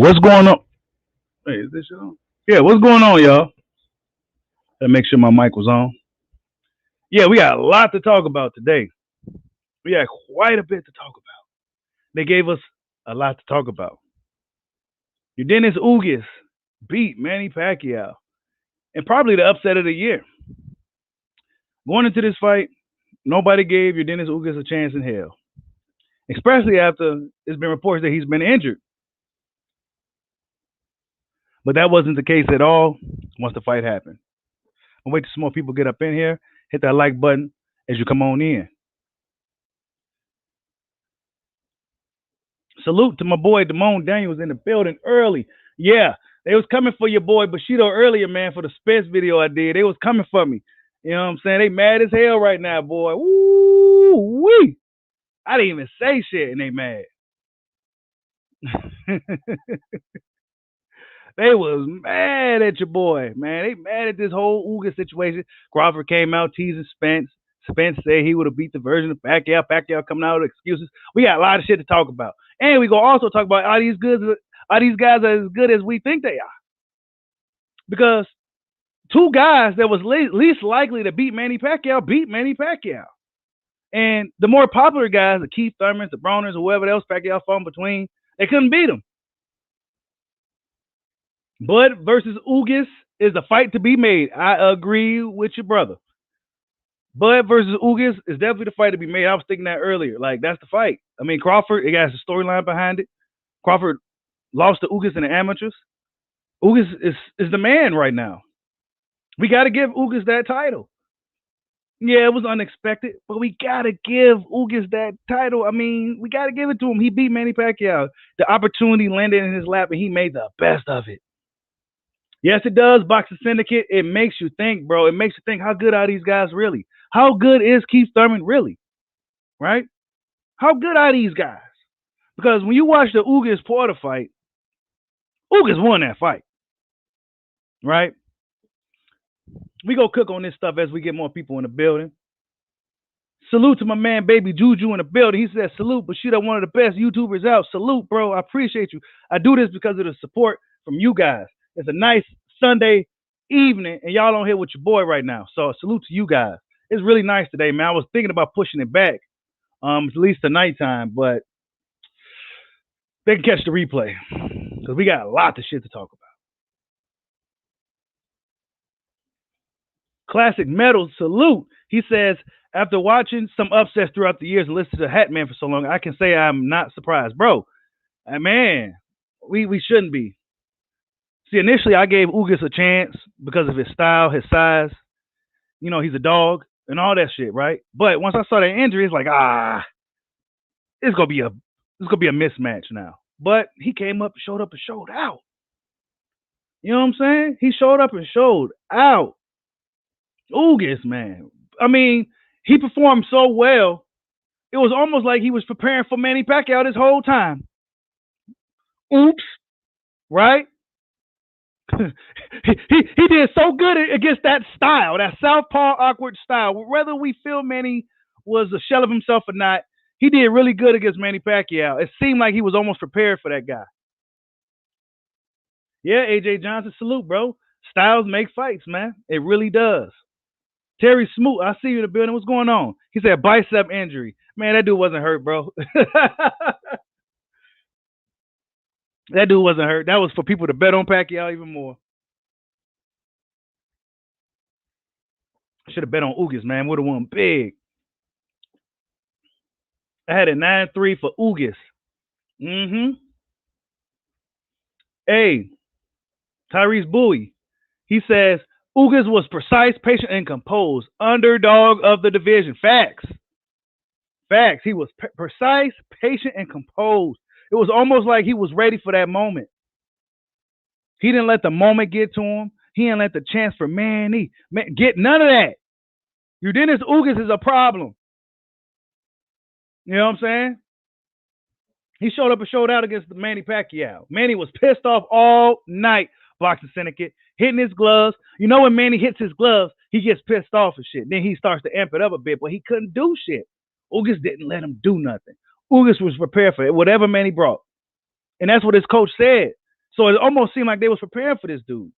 What's going on? Hey, is this on? Yeah, what's going on, y'all? Gotta make sure my mic was on. Yeah, we got a lot to talk about today. We got quite a bit to talk about. They gave us a lot to talk about. Your Dennis Ugis beat Manny Pacquiao, and probably the upset of the year. Going into this fight, nobody gave your Dennis Ugis a chance in hell, especially after it's been reports that he's been injured. But that wasn't the case at all once the fight happened. I'll wait till some more people get up in here. Hit that like button as you come on in. Salute to my boy Damone Daniels in the building early. Yeah, they was coming for your boy Bushido earlier, man, for the Spence video I did. They was coming for me. You know what I'm saying? They mad as hell right now, boy. Woo wee. I didn't even say shit and they mad. They was mad at your boy, man. They mad at this whole Uga situation. Crawford came out teasing Spence. Spence said he would have beat the version of Pacquiao. Pacquiao coming out with excuses. We got a lot of shit to talk about. And we gonna also talk about are these guys as good as we think they are? Because two guys that was least likely to beat Manny Pacquiao beat Manny Pacquiao. And the more popular guys, the Keith Thurmans, the Browners, or whoever else Pacquiao fought in between, they couldn't beat him. Bud versus Ugis is the fight to be made. I agree with your brother. Bud versus Ugis is definitely the fight to be made. I was thinking that earlier. Like, that's the fight. I mean, Crawford, it got a storyline behind it. Crawford lost to Ugis in the amateurs. Ugis is the man right now. We got to give Ugis that title. Yeah, it was unexpected, but we got to give Ugis that title. I mean, we got to give it to him. He beat Manny Pacquiao. The opportunity landed in his lap, and he made the best of it. Yes, it does, Boxing Syndicate. It makes you think, bro. It makes you think, how good are these guys really? How good is Keith Thurman really? Right? How good are these guys? Because when you watch the Ugis Porter fight, Ugis won that fight. Right? We go cook on this stuff as we get more people in the building. Salute to my man, Baby Juju, in the building. He said, salute, Bushido, one of the best YouTubers out. Salute, bro. I appreciate you. I do this because of the support from you guys. It's a nice Sunday evening, and y'all don't hear with your boy right now. So salute to you guys. It's really nice today, man. I was thinking about pushing it back, at least to nighttime, but they can catch the replay because we got a lot of shit to talk about. Classic Metals, salute. He says, after watching some upsets throughout the years and listening to Hatman for so long, I can say I'm not surprised. Bro, man, we shouldn't be. See, initially I gave Ugis a chance because of his style, his size. You know, he's a dog and all that shit, right? But once I saw that injury, it's like, it's gonna be a mismatch now. But he came up, showed up, and showed out. You know what I'm saying? He showed up and showed out. Ugis, man. I mean, he performed so well. It was almost like he was preparing for Manny Pacquiao this whole time. Oops, right? he did so good against that style, that southpaw awkward style. Whether we feel Manny was a shell of himself or not, he did really good against Manny Pacquiao. It seemed like he was almost prepared for that guy. Yeah, AJ Johnson, salute, bro. Styles make fights, man. It really does. Terry Smoot, I see you in the building. What's going on? He said bicep injury. Man, that dude wasn't hurt, bro. That dude wasn't hurt. That was for people to bet on Pacquiao even more. Should have bet on Ugis, man. Would have won big. I had a 9-3 for Ugis. Hey, Tyrese Bowie. He says, Ugis was precise, patient, and composed. Underdog of the division. Facts. He was precise, patient, and composed. It was almost like he was ready for that moment. He didn't let the moment get to him. He didn't let the chance for Manny get none of that. Dennis Ugis is a problem. You know what I'm saying? He showed up and showed out against Manny Pacquiao. Manny was pissed off all night, Boxing Syndicate, hitting his gloves. You know when Manny hits his gloves, he gets pissed off and shit. Then he starts to amp it up a bit, but he couldn't do shit. Ugis didn't let him do nothing. Ugis was prepared for it, whatever Manny brought. And that's what his coach said. So it almost seemed like they was preparing for this dude.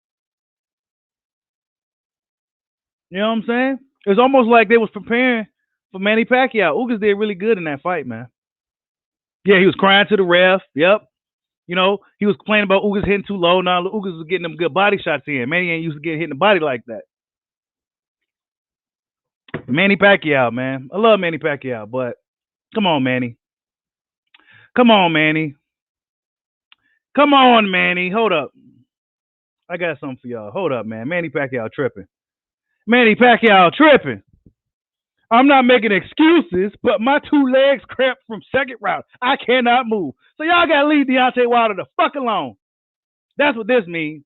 You know what I'm saying? It was almost like they was preparing for Manny Pacquiao. Ugas did really good in that fight, man. Yeah, he was crying to the ref. Yep. You know, he was complaining about Ugas hitting too low. Now Ugas was getting them good body shots in. Manny ain't used to getting hit in the body like that. Manny Pacquiao, man. I love Manny Pacquiao, but come on, Manny. Come on, Manny. Come on, Manny. Hold up. I got something for y'all. Hold up, man. Manny Pacquiao tripping. Manny Pacquiao tripping. I'm not making excuses, but my two legs cramped from second round. I cannot move. So y'all gotta leave Deontay Wilder the fuck alone. That's what this means.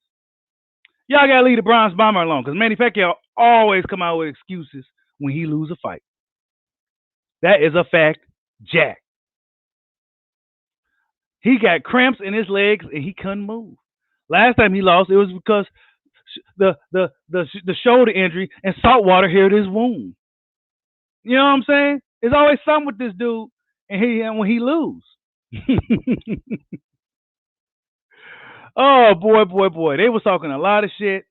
Y'all gotta leave the Bronze Bomber alone, because Manny Pacquiao always come out with excuses when he lose a fight. That is a fact, Jack. He got cramps in his legs and he couldn't move. Last time he lost, it was because the shoulder injury and salt water healed his wound. You know what I'm saying? There's always something with this dude, and when he lose. Oh boy. They was talking a lot of shit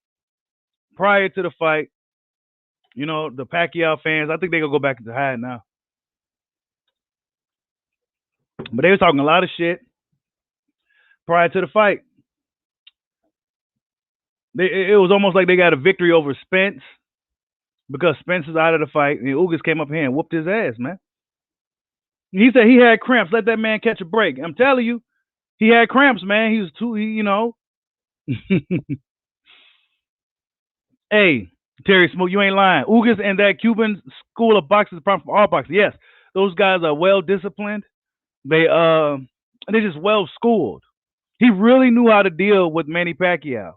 prior to the fight. You know, the Pacquiao fans, I think they gonna go back into hide now. But they was talking a lot of shit prior to the fight. It was almost like they got a victory over Spence because Spence is out of the fight, and Ugas came up here and whooped his ass, man. He said he had cramps. Let that man catch a break. I'm telling you, he had cramps, man. He was too, you know. Hey, Terry Smoke, you ain't lying. Ugas and that Cuban school of boxing is a problem for all boxers. Yes, those guys are well disciplined. They're just well schooled. He really knew how to deal with Manny Pacquiao.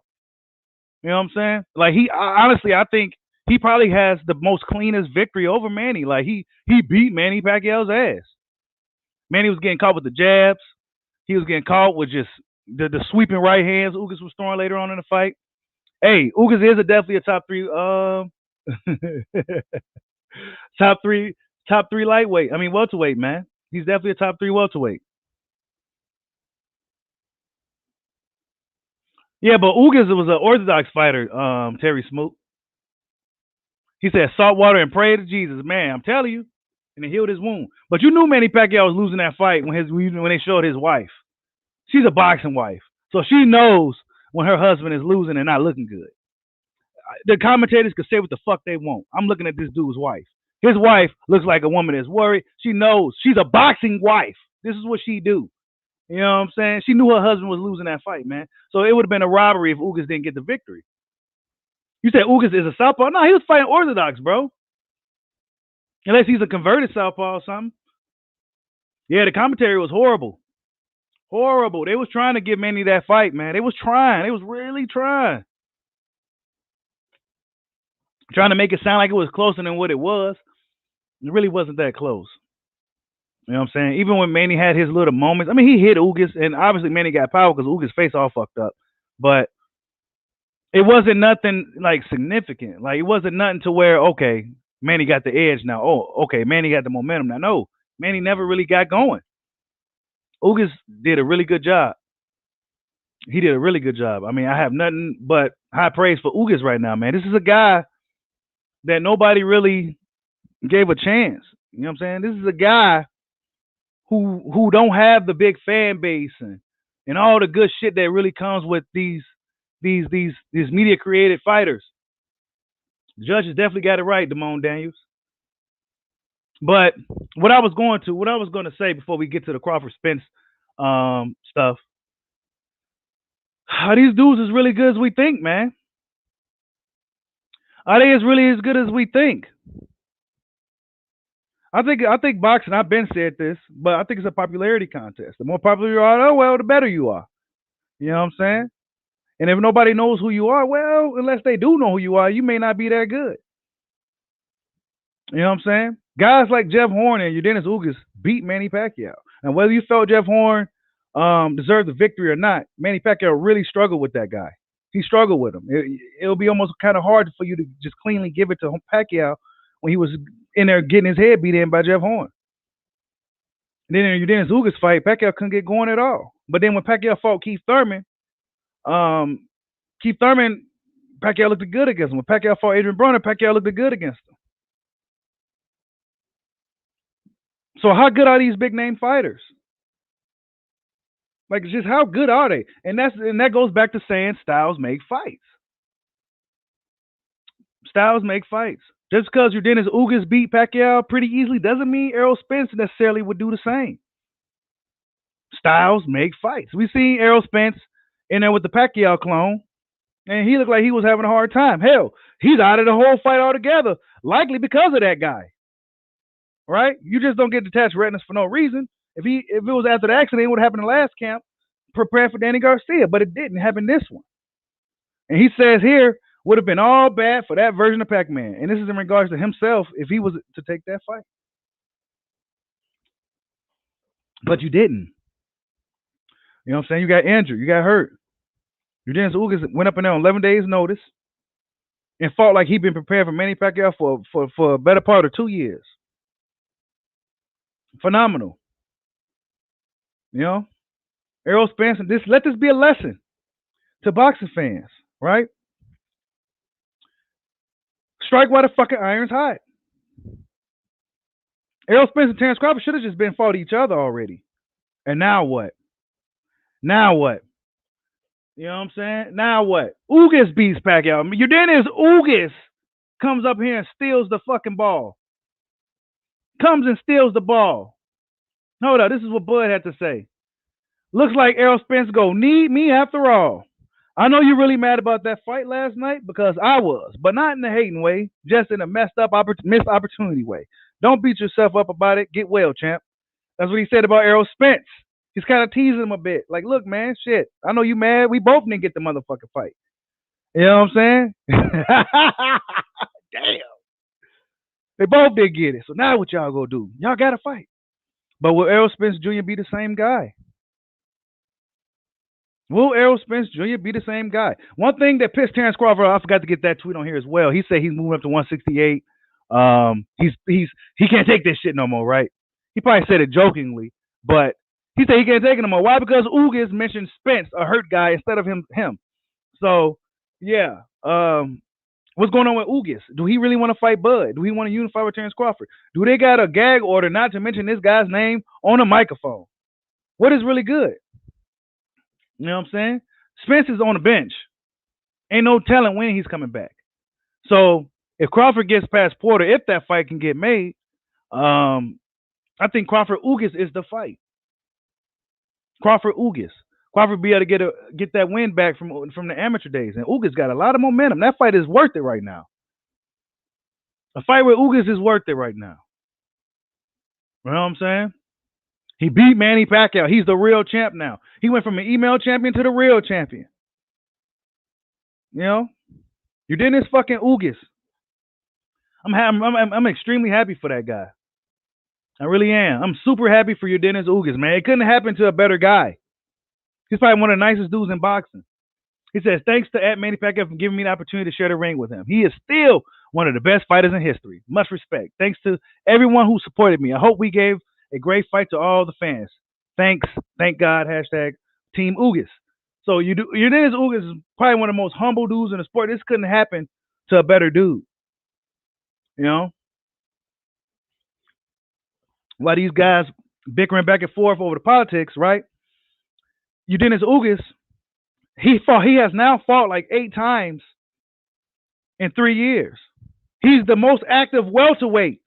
You know what I'm saying? Like honestly, I think he probably has the most cleanest victory over Manny. Like he beat Manny Pacquiao's ass. Manny was getting caught with the jabs. He was getting caught with just the sweeping right hands Ugas was throwing later on in the fight. Hey, Ugas is definitely a top three top three lightweight. I mean welterweight, man. He's definitely a top three welterweight. Yeah, but Ugas was an orthodox fighter, Terry Smoot. He said salt water and pray to Jesus. Man, I'm telling you. And it healed his wound. But you knew Manny Pacquiao was losing that fight when they showed his wife. She's a boxing wife. So she knows when her husband is losing and not looking good. The commentators could say what the fuck they want. I'm looking at this dude's wife. His wife looks like a woman that's worried. She knows. She's a boxing wife. This is what she do. You know what I'm saying? She knew her husband was losing that fight, man. So it would have been a robbery if Ugas didn't get the victory. You said Ugas is a southpaw? No, he was fighting orthodox, bro. Unless he's a converted southpaw or something. Yeah, the commentary was horrible. Horrible. They was trying to give Manny that fight, man. They was trying. They was really trying. Trying to make it sound like it was closer than what it was. It really wasn't that close. You know what I'm saying? Even when Manny had his little moments, I mean, he hit Ugas, and obviously Manny got power because Ugas' face all fucked up. But it wasn't nothing like significant. Like it wasn't nothing to where, okay, Manny got the edge now. Oh, okay, Manny got the momentum now. No, Manny never really got going. Ugas did a really good job. He did a really good job. I mean, I have nothing but high praise for Ugas right now, man. This is a guy that nobody really gave a chance. You know what I'm saying? This is a guy who don't have the big fan base and all the good shit that really comes with these media created fighters. The judges definitely got it right, Damone Daniels. But what I was going to say before we get to the Crawford Spence stuff, are these dudes as really good as we think, man? Are they as really as good as we think? I think boxing, I've been said this, but I think it's a popularity contest. The more popular you are, oh well, the better you are. You know what I'm saying? And if nobody knows who you are, well, unless they do know who you are, you may not be that good. You know what I'm saying? Guys like Jeff Horn and Dennis Ugas beat Manny Pacquiao. And whether you felt Jeff Horn deserved the victory or not, Manny Pacquiao really struggled with that guy. He struggled with him. It'll be almost kind of hard for you to just cleanly give it to Pacquiao when he was in there getting his head beat in by Jeff Horn. And then in Dennis Ugas fight, Pacquiao couldn't get going at all. But then when Pacquiao fought Keith Thurman, Keith Thurman, Pacquiao looked good against him. When Pacquiao fought Adrian Broner, Pacquiao looked good against him. So how good are these big name fighters? Like, just how good are they? And that goes back to saying styles make fights. Styles make fights. Just because Yordenis Ugas beat Pacquiao pretty easily doesn't mean Errol Spence necessarily would do the same. Styles make fights. We seen Errol Spence in there with the Pacquiao clone, and he looked like he was having a hard time. Hell, he's out of the whole fight altogether, likely because of that guy. Right? You just don't get detached retinas for no reason. If it was after the accident, it would have happened in the last camp, prepared for Danny Garcia, but it didn't happen this one. And he says here, would have been all bad for that version of Pac-Man. And this is in regards to himself if he was to take that fight. But you didn't. You know what I'm saying? You got injured. You got hurt. Yordenis Ugas went up in there on 11 days' notice and fought like he'd been prepared for Manny Pacquiao for a better part of 2 years. Phenomenal. You know? Errol Spence, and let this be a lesson to boxing fans, right? Strike while the fucking iron's hot. Errol Spence and Terrence Crawford should have just been fought each other already. And now what? Now what? You know what I'm saying? Now what? Ugas beats Pacquiao. Yordenis Ugas comes up here and steals the fucking ball. Comes and steals the ball. Hold up, this is what Bud had to say. Looks like Errol Spence go, need me after all. I know you're really mad about that fight last night because I was, but not in the hating way, just in a messed up, missed opportunity way. Don't beat yourself up about it. Get well, champ. That's what he said about Errol Spence. He's kind of teasing him a bit. Like, look, man, shit. I know you mad. We both didn't get the motherfucking fight. You know what I'm saying? Damn. They both did get it. So now what y'all gonna do? Y'all got to fight. But will Errol Spence Jr. be the same guy? Will Errol Spence Jr. be the same guy? One thing that pissed Terrence Crawford off, I forgot to get that tweet on here as well. He said he's moving up to 168. He can't take this shit no more, right? He probably said it jokingly, but he said he can't take it no more. Why? Because Ugas mentioned Spence, a hurt guy, instead of him. So yeah. What's going on with Ugas? Do he really want to fight Bud? Do he want to unify with Terrence Crawford? Do they got a gag order not to mention this guy's name on a microphone? What is really good? You know what I'm saying? Spence is on the bench. Ain't no telling when he's coming back. So if Crawford gets past Porter, if that fight can get made, I think Crawford Ugas is the fight. Crawford Ugas. Crawford be able to get that win back from the amateur days, and Ugas got a lot of momentum. That fight is worth it right now. A fight with Ugas is worth it right now. You know what I'm saying? He beat Manny Pacquiao. He's the real champ now. He went from an email champion to the real champion. You know, you're doing this fucking Ugas. I'm extremely happy for that guy. I really am. I'm super happy for Yordenis Ugas, man. It couldn't happen to a better guy. He's probably one of the nicest dudes in boxing. He says, thanks to Manny Pacquiao for giving me the opportunity to share the ring with him. He is still one of the best fighters in history. Much respect. Thanks to everyone who supported me. I hope we gave a great fight to all the fans. Thanks. Thank God. Hashtag Team Ugas. So Yordenis Ugas is probably one of the most humble dudes in the sport. This couldn't happen to a better dude. You know? While these guys bickering back and forth over the politics, right? Yordenis Ugas, he has now fought like 8 times in 3 years. He's the most active welterweight.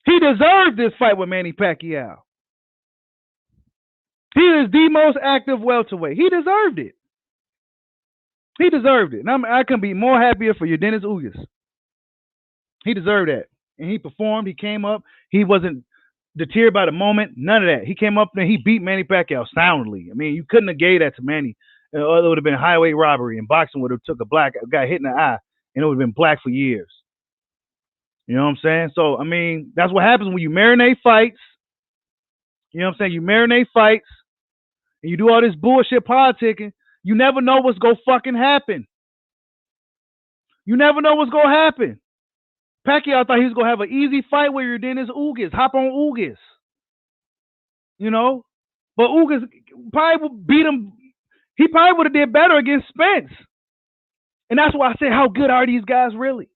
He deserved this fight with Manny Pacquiao. He is the most active welterweight. He deserved it. He deserved it. And I couldn't be more happier for Yordenis Ugas. He deserved that. And he performed. He came up. He wasn't deterred by the moment. None of that. He came up and he beat Manny Pacquiao soundly. I mean, you couldn't have gave that to Manny. It would have been highway robbery, and boxing would have took a guy hit in the eye, and it would have been black for years. You know what I'm saying? So, I mean, that's what happens when you marinate fights. You know what I'm saying? You marinate fights, and you do all this bullshit politicking. You never know what's going to fucking happen. You never know what's going to happen. Pacquiao thought he was going to have an easy fight with Yordenis Ugas. Hop on Ugas. You know? But Ugas probably will beat him. He probably would have did better against Spence. And that's why I say, how good are these guys really?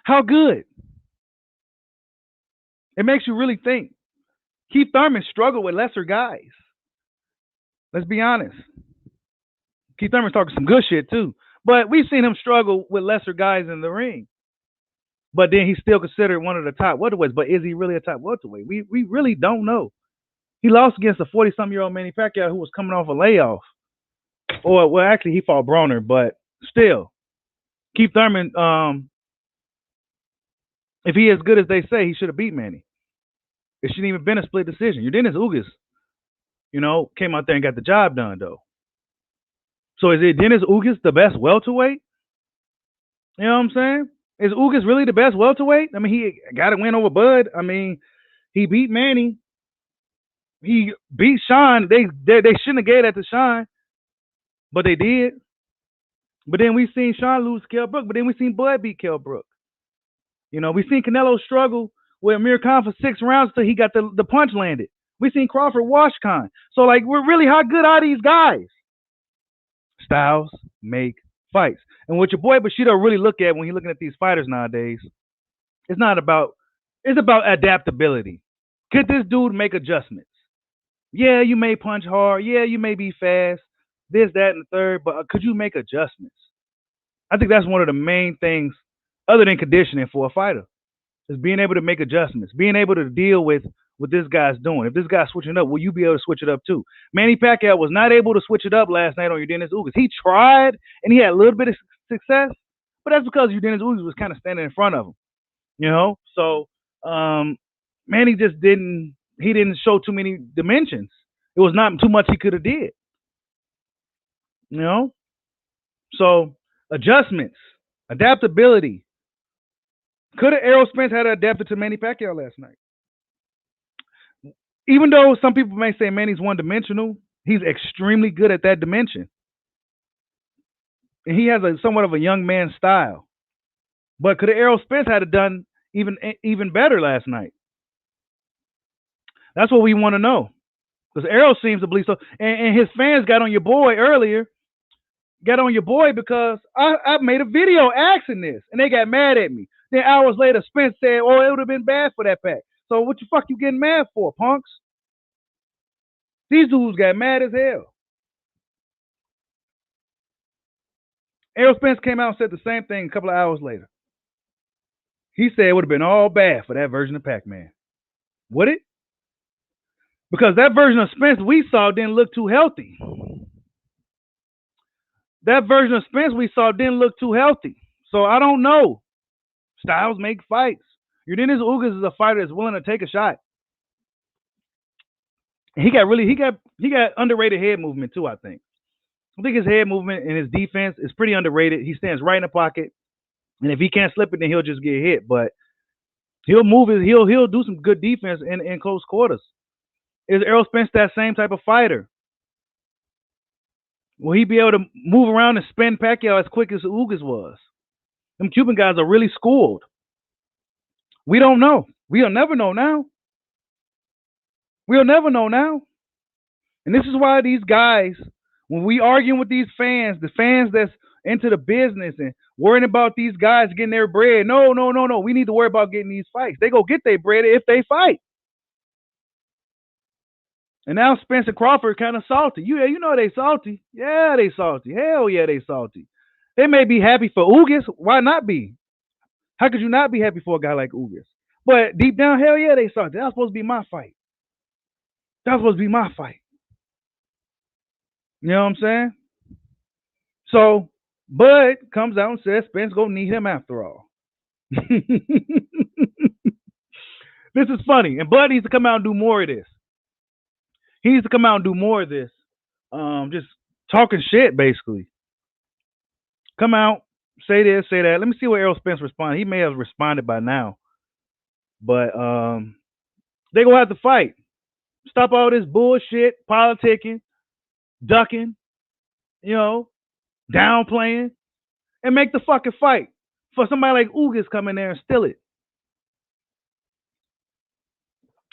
How good? It makes you really think. Keith Thurman struggled with lesser guys. Let's be honest. Keith Thurman's talking some good shit too. But we've seen him struggle with lesser guys in the ring. But then he's still considered one of the top welterweights. But is he really a top welterweight? We really don't know. He lost against a 40-some-year-old Manny Pacquiao who was coming off a layoff. Or, well, actually, he fought Broner, but still. Keith Thurman, if he is good as they say, he should have beat Manny. It shouldn't even been a split decision. Yordenis Ugas, came out there and got the job done, though. So is it Dennis Ugas the best welterweight? You know what I'm saying? Is Ugas really the best welterweight? I mean, he got to win over Bud. I mean, he beat Manny. He beat Sean. They shouldn't have gave that to Sean, but they did. But then we seen Sean lose Kell Brook. But then we seen Bud beat Kell Brook. We seen Canelo struggle with Amir Khan for 6 rounds till he got the punch landed. We seen Crawford wash Khan. So, we're really, how good are these guys? Styles make fights. And what your boy Bushido really look at when he's looking at these fighters nowadays, it's about adaptability. Could this dude make adjustments? Yeah, you may punch hard. Yeah, you may be fast. This, that, and the third. But could you make adjustments? I think that's one of the main things, other than conditioning, for a fighter, is being able to make adjustments, being able to deal with what this guy's doing. If this guy's switching up, will you be able to switch it up too? Manny Pacquiao was not able to switch it up last night on Yordenis Ugas. He tried, and he had a little bit of success, but that's because Yordenis Ugas was kind of standing in front of him. So Manny just didn't show too many dimensions. It was not too much he could have did. So adjustments, adaptability. Could have Errol Spence had adapted to Manny Pacquiao last night? Even though some people may say Manny's one-dimensional, he's extremely good at that dimension. And he has somewhat of a young man style. But could Errol Spence had done even better last night? That's what we want to know. Because Errol seems to believe so. And his fans got on your boy earlier. Got on your boy because I made a video asking this. And they got mad at me. Then hours later, Spence said, oh, it would have been bad for that pack. So what the fuck you getting mad for, punks? These dudes got mad as hell. Errol Spence came out and said the same thing a couple of hours later. He said it would have been all bad for that version of Pac-Man. Would it? Because that version of Spence we saw didn't look too healthy. That version of Spence we saw didn't look too healthy. So I don't know. Styles make fights. Yordenis Ugas is a fighter that's willing to take a shot. He got underrated head movement too, I think. I think his head movement and his defense is pretty underrated. He stands right in the pocket. And if he can't slip it, then he'll just get hit. But he'll move it, he'll do some good defense in close quarters. Is Errol Spence that same type of fighter? Will he be able to move around and spin Pacquiao as quick as Ugas was? Them Cuban guys are really schooled. We don't know. We'll never know now. We'll never know now. And this is why these guys, when we arguing with these fans, the fans that's into the business and worrying about these guys getting their bread. No. We need to worry about getting these fights. They go get their bread if they fight. And now Spence and Crawford kind of salty. You know they salty. Yeah, they salty. Hell yeah, they salty. They may be happy for Ugas. Why not be? How could you not be happy for a guy like Ugas? But deep down, hell yeah, they salty. That's supposed to be my fight. That's supposed to be my fight. You know what I'm saying? So Bud comes out and says Spence gonna need him after all. This is funny. And Bud needs to come out and do more of this. He needs to come out and do more of this. Just talking shit, basically. Come out, say this, say that. Let me see what Errol Spence responded. He may have responded by now. But they gonna have to fight. Stop all this bullshit, politicking, ducking, downplaying, and make the fucking fight. For somebody like Ugas come in there and steal it.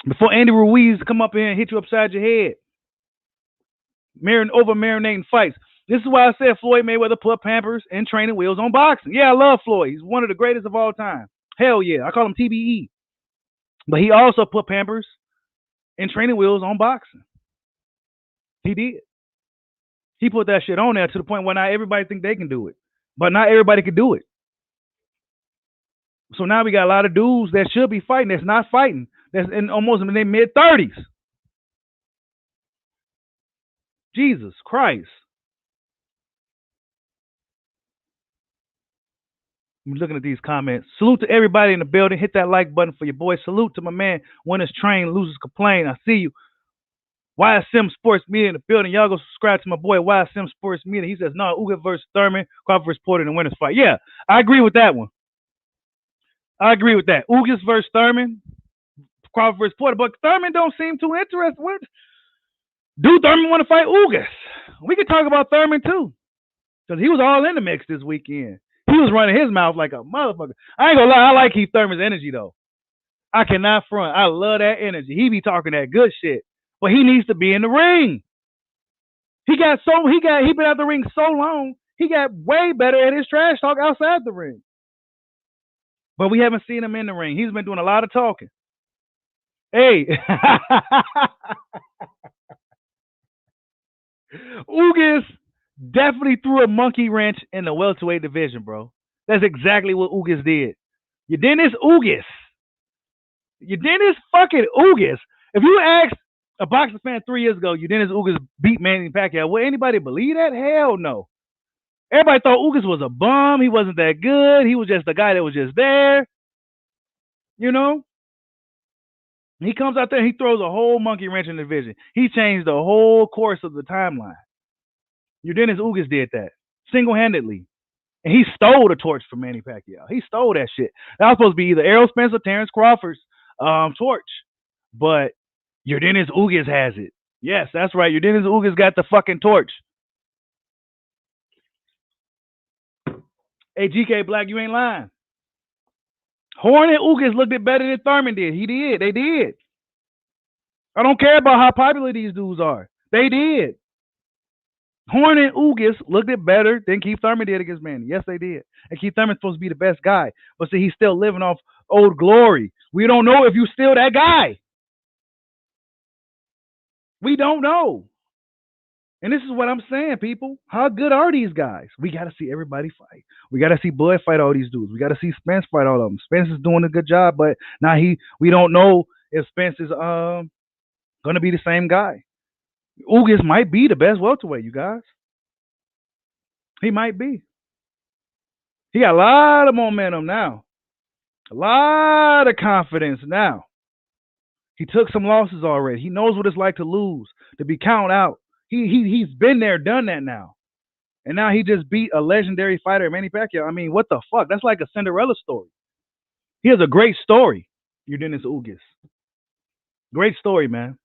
Before Andy Ruiz come up here and hit you upside your head. Marinating fights. This is why I said Floyd Mayweather put Pampers and training wheels on boxing. Yeah, I love Floyd. He's one of the greatest of all time. Hell yeah, I call him TBE. But he also put Pampers and training wheels on boxing. He did. He put that shit on there to the point where not everybody think they can do it, but not everybody can do it. So now we got a lot of dudes that should be fighting that's not fighting. That's in almost in their mid-30s. Jesus Christ. I'm looking at these comments. Salute to everybody in the building. Hit that like button for your boy. Salute to my man. Winners train, losers complain. I see you. YSM Sports Media in the building. Y'all go subscribe to my boy YSM Sports Media. He says, no, Uga versus Thurman, Crawford versus Porter in the winners fight. Yeah, I agree with that one. I agree with that. Ugas versus Thurman, Crawford versus Porter. But Thurman don't seem too interested. What? Do Thurman want to fight Ugas? We could talk about Thurman too. Because he was all in the mix this weekend. He was running his mouth like a motherfucker. I ain't gonna lie, I like Keith Thurman's energy though. I cannot front. I love that energy. He be talking that good shit. But he needs to be in the ring. He been out the ring so long, he got way better at his trash talk outside the ring. But we haven't seen him in the ring. He's been doing a lot of talking. Hey. Ugas definitely threw a monkey wrench in the welterweight division, bro. That's exactly what Ugas did. You Dennis Ugas. You Dennis fucking Ugas. If you asked a boxing fan 3 years ago, you Dennis Ugas beat Manny Pacquiao, would anybody believe that? Hell no. Everybody thought Ugas was a bum. He wasn't that good. He was just a guy that was just there. You know? He comes out there and he throws a whole monkey wrench in the division. He changed the whole course of the timeline. Dennis Ugas did that single-handedly. And he stole the torch from Manny Pacquiao. He stole that shit. That was supposed to be either Errol Spence or Terrence Crawford's torch. But Dennis Ugas has it. Yes, that's right. Dennis Ugas got the fucking torch. Hey, GK Black, you ain't lying. Horn and Ugas looked it better than Thurman did. He did. They did. I don't care about how popular these dudes are. They did. Horn and Ugas looked it better than Keith Thurman did against Manny. Yes, they did. And Keith Thurman's supposed to be the best guy. But see, he's still living off old glory. We don't know if you're still that guy. We don't know. And this is what I'm saying, people. How good are these guys? We got to see everybody fight. We got to see Bud fight all these dudes. We got to see Spence fight all of them. Spence is doing a good job, but now we don't know if Spence is going to be the same guy. Ugas might be the best welterweight, you guys. He might be. He got a lot of momentum now. A lot of confidence now. He took some losses already. He knows what it's like to lose, to be counted out. He's been there, done that now. And now he just beat a legendary fighter, Manny Pacquiao. I mean, what the fuck? That's like a Cinderella story. He has a great story, Dennis Ugas. Great story, man.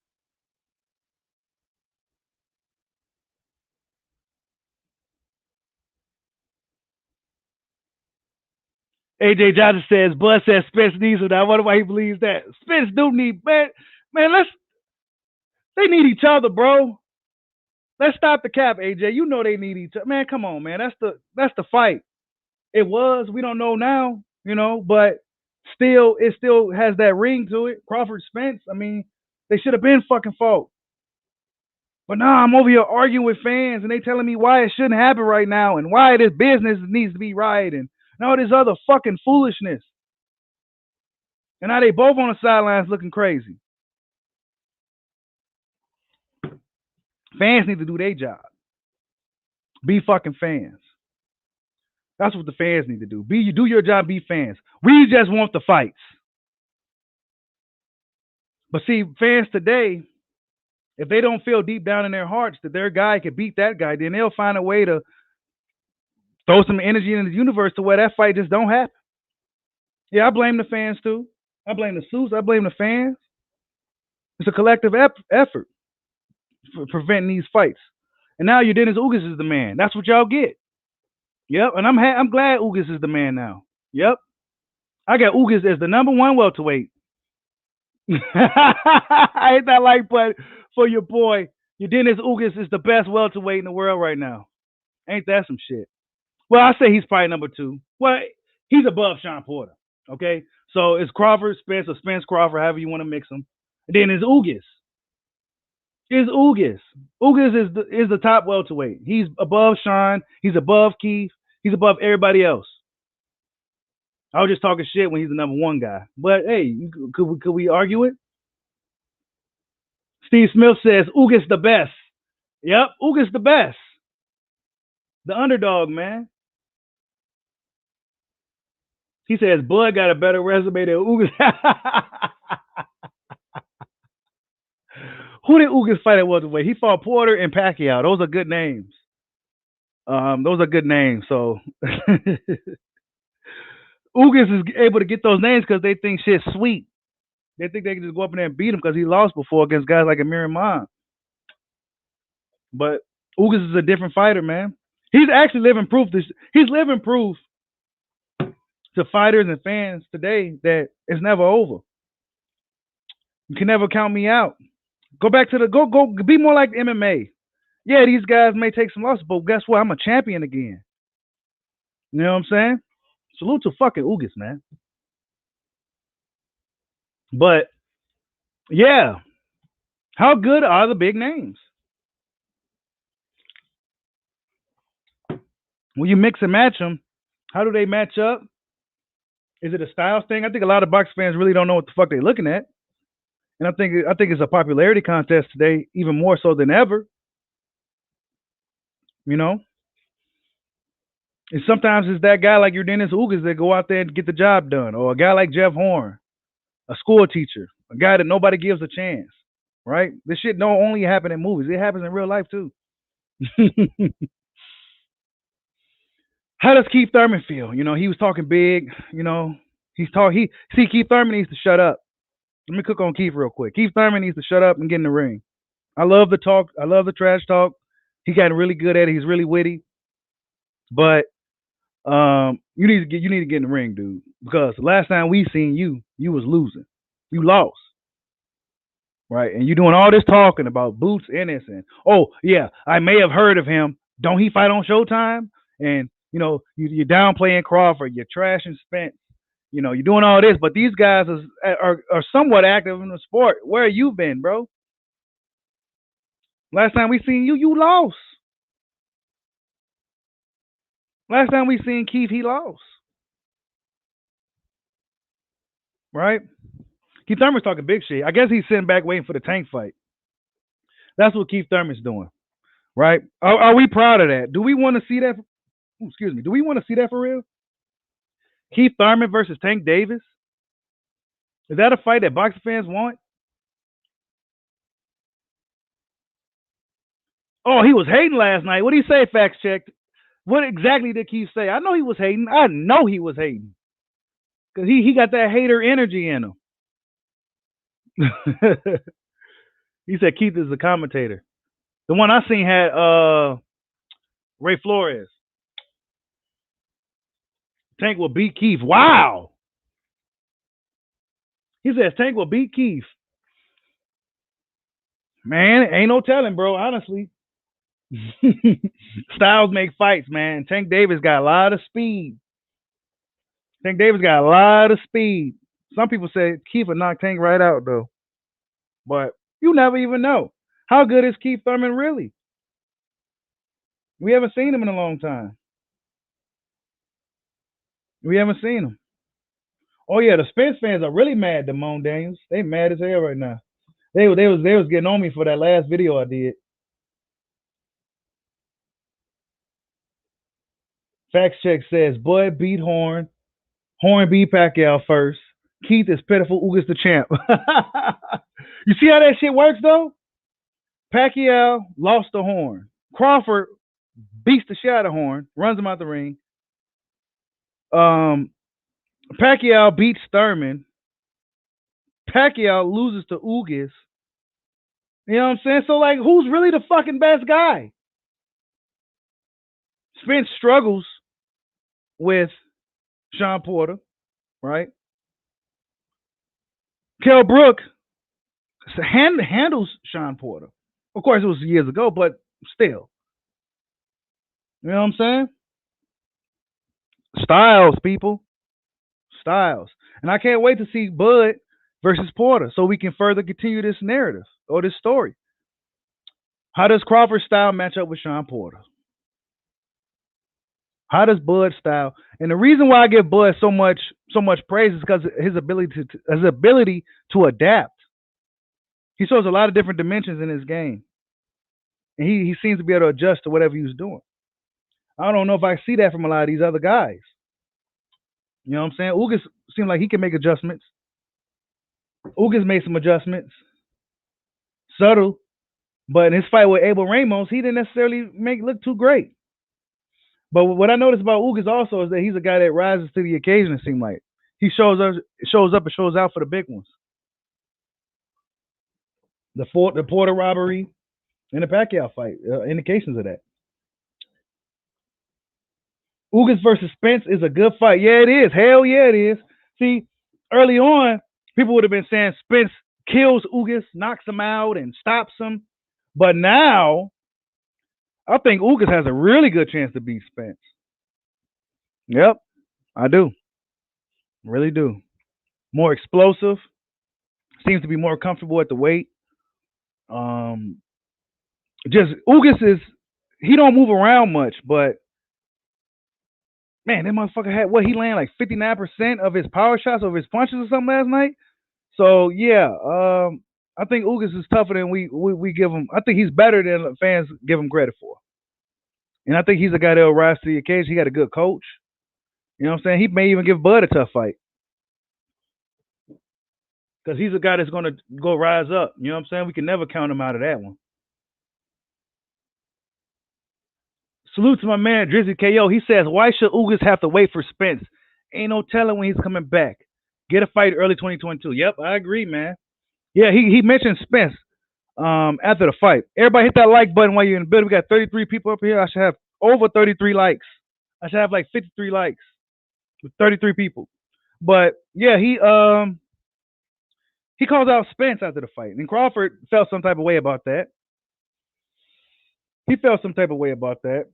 AJ Johnson says, Bud says Spence needs him. I wonder why he believes that. Spence do need, man, they need each other, bro. Let's stop the cap, AJ. You know they need each other. Man, come on, man. That's the fight. It was. We don't know now, but still, it still has that ring to it. Crawford Spence, I mean, they should have been fucking fought. But now I'm over here arguing with fans, and they telling me why it shouldn't happen right now and why this business needs to be right and all this other fucking foolishness. And now they both on the sidelines looking crazy. Fans need to do their job. Be fucking fans. That's what the fans need to do. Do your job, be fans. We just want the fights. But see, fans today, if they don't feel deep down in their hearts that their guy could beat that guy, then they'll find a way to throw some energy in the universe to where that fight just don't happen. Yeah, I blame the fans too. I blame the suits. I blame the fans. It's a collective effort for preventing these fights. And now Dennis Ugas is the man. That's what y'all get. Yep, and I'm glad Ugas is the man now. Yep. I got Ugas as the number one welterweight. I hit that like button for your boy, Dennis Ugas is the best welterweight in the world right now. Ain't that some shit? Well, I say he's probably number two. Well, he's above Sean Porter. Okay, so it's Crawford, Spence, or Spence Crawford, however you want to mix them. And then it's Ugas. Is Ugas. Ugas is the top welterweight. He's above Sean. He's above Keith. He's above everybody else. I was just talking shit when he's the number one guy. But hey, could we argue it? Steve Smith says Ugas the best. Yep, Ugas the best. The underdog, man. He says Bud got a better resume than Ugas. Who did Ugas fight at welterweight? He fought Porter and Pacquiao. Those are good names. Those are good names. So Ugas is able to get those names because they think shit's sweet. They think they can just go up in there and beat him because he lost before against guys like Amir Imam. But Ugas is a different fighter, man. He's actually living proof. He's living proof to fighters and fans today that it's never over. You can never count me out. Go back to go be more like MMA. Yeah, these guys may take some losses, but guess what? I'm a champion again. You know what I'm saying? Salute to fucking Ugas, man. But yeah, how good are the big names? When you mix and match them, how do they match up? Is it a style thing? I think a lot of box fans really don't know what the fuck they're looking at. And I think it's a popularity contest today, even more so than ever. You know? And sometimes it's that guy like your Dennis Ugas that go out there and get the job done, or a guy like Jeff Horn, a school teacher, a guy that nobody gives a chance, right? This shit don't only happen in movies; it happens in real life too. How does Keith Thurman feel? You know, he was talking big. You know, Keith Thurman needs to shut up. Let me cook on Keith real quick. Keith Thurman needs to shut up and get in the ring. I love the talk. I love the trash talk. He got really good at it. He's really witty. But you need to get in the ring, dude. Because the last time we seen you was losing. You lost. Right? And you doing all this talking about Boots and this and oh yeah, I may have heard of him. Don't he fight on Showtime? And you know, you're downplaying Crawford, you're trashing Spence. You know, you're doing all this, but these guys are somewhat active in the sport. Where you been, bro? Last time we seen you lost. Last time we seen Keith, he lost. Right? Keith Thurman's talking big shit. I guess he's sitting back waiting for the Tank fight. That's what Keith Thurman's doing. Right? Are we proud of that? Do we want to see that? Excuse me. Do we want to see that for real? Keith Thurman versus Tank Davis? Is that a fight that boxing fans want? Oh, he was hating last night. What did he say, fact checked? What exactly did Keith say? I know he was hating. I know he was hating. Because he got that hater energy in him. He said Keith is the commentator. The one I seen had Ray Flores. Tank will beat Keith. Wow. He says Tank will beat Keith. Man, ain't no telling, bro, honestly. Styles make fights, man. Tank Davis got a lot of speed. Tank Davis got a lot of speed. Some people say Keith will knock Tank right out, though. But you never even know. How good is Keith Thurman really? We haven't seen him in a long time. We haven't seen him. Oh yeah, the Spence fans are really mad at Moan Daniels. They mad as hell right now. They was getting on me for that last video I did. Facts check says Bud beat Horn. Horn beat Pacquiao first. Keith is pitiful. Ugas the champ. You see how that shit works though? Pacquiao lost to Horn. Crawford beats the shit out of Horn, runs him out the ring. Pacquiao beats Thurman. Pacquiao loses to Ugas. You know what I'm saying? So, like, who's really the fucking best guy? Spence struggles with Sean Porter, right? Kell Brook handles Sean Porter. Of course, it was years ago, but still. You know what I'm saying? Styles, people. Styles. And I can't wait to see Bud versus Porter so we can further continue this narrative or this story. How does Crawford's style match up with Sean Porter? How does Bud's style? And the reason why I give Bud so much praise is because his ability to adapt. He shows a lot of different dimensions in his game, and he seems to be able to adjust to whatever he was doing. I don't know if I see that from a lot of these other guys. You know what I'm saying? Ugas seemed like he can make adjustments. Ugas made some adjustments, subtle, but in his fight with Abel Ramos, he didn't necessarily make it look too great. But what I noticed about Ugas also is that he's a guy that rises to the occasion. It seems like he shows up and shows out for the big ones. The Porter robbery and the Pacquiao fight, indications of that. Ugas versus Spence is a good fight. Yeah, it is. Hell yeah, it is. See, early on, people would have been saying Spence kills Ugas, knocks him out, and stops him. But now, I think Ugas has a really good chance to beat Spence. Yep, I do. Really do. More explosive. Seems to be more comfortable at the weight. Um, just Ugas is he don't move around much, but man, that motherfucker had what he landed like 59% of his power shots of his punches or something last night. So yeah, I think Ugas is tougher than we give him. I think he's better than fans give him credit for, and I think he's a guy that'll rise to the occasion. He got a good coach. You know what I'm saying? He may even give Bud a tough fight because he's a guy that's going to go rise up. You know what I'm saying? We can never count him out of that one. Salute to my man Drizzy KO. He says, "Why should Ugas have to wait for Spence? Ain't no telling when he's coming back. Get a fight early 2022." Yep, I agree, man. Yeah, he mentioned Spence after the fight. Everybody hit that like button while you're in the building. We got 33 people up here. I should have over 33 likes. I should have like 53 likes with 33 people. But yeah, he calls out Spence after the fight, and Crawford felt some type of way about that. He felt some type of way about that.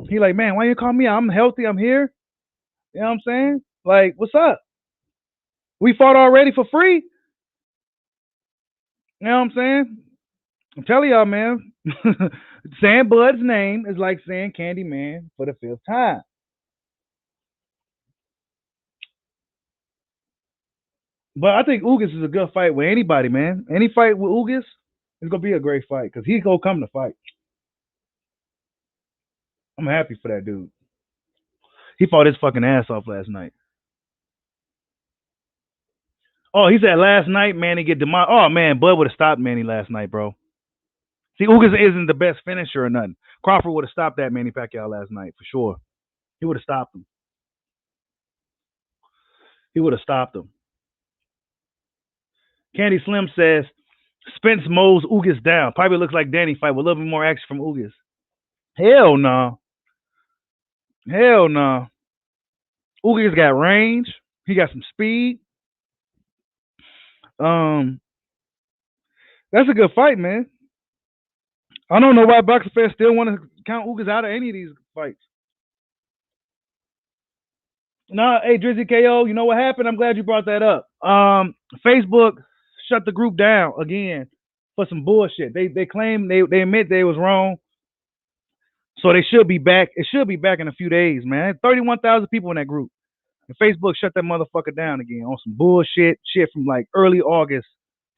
He like, man, why you call me out? I'm healthy. I'm here. You know what I'm saying? Like, what's up? We fought already for free. You know what I'm saying? I'm telling y'all, man. Saying Bud's name is like saying Candyman for the fifth time. But I think Ugas is a good fight with anybody, man. Any fight with Ugas is gonna be a great fight because he's gonna come to fight. I'm happy for that dude. He fought his fucking ass off last night. Oh, he said last night Manny get demolished. Oh man, Bud would have stopped Manny last night, bro. See, Ugas isn't the best finisher or nothing. Crawford would have stopped that Manny Pacquiao last night for sure. He would have stopped him. He would have stopped him. Candy Slim says Spence mows Ugas down. Probably looks like Danny fight with a little bit more action from Ugas. Hell no. Nah. Hell no. Nah. Ugas got range. He got some speed. Um, that's a good fight, man. I don't know why boxing fans still want to count Ugas out of any of these fights. Nah, hey Drizzy KO, you know what happened? I'm glad you brought that up. Facebook shut the group down again for some bullshit. They claim they admit they was wrong. So they should be back. It should be back in a few days, man. 31,000 people in that group. And Facebook shut that motherfucker down again on some bullshit shit from like early August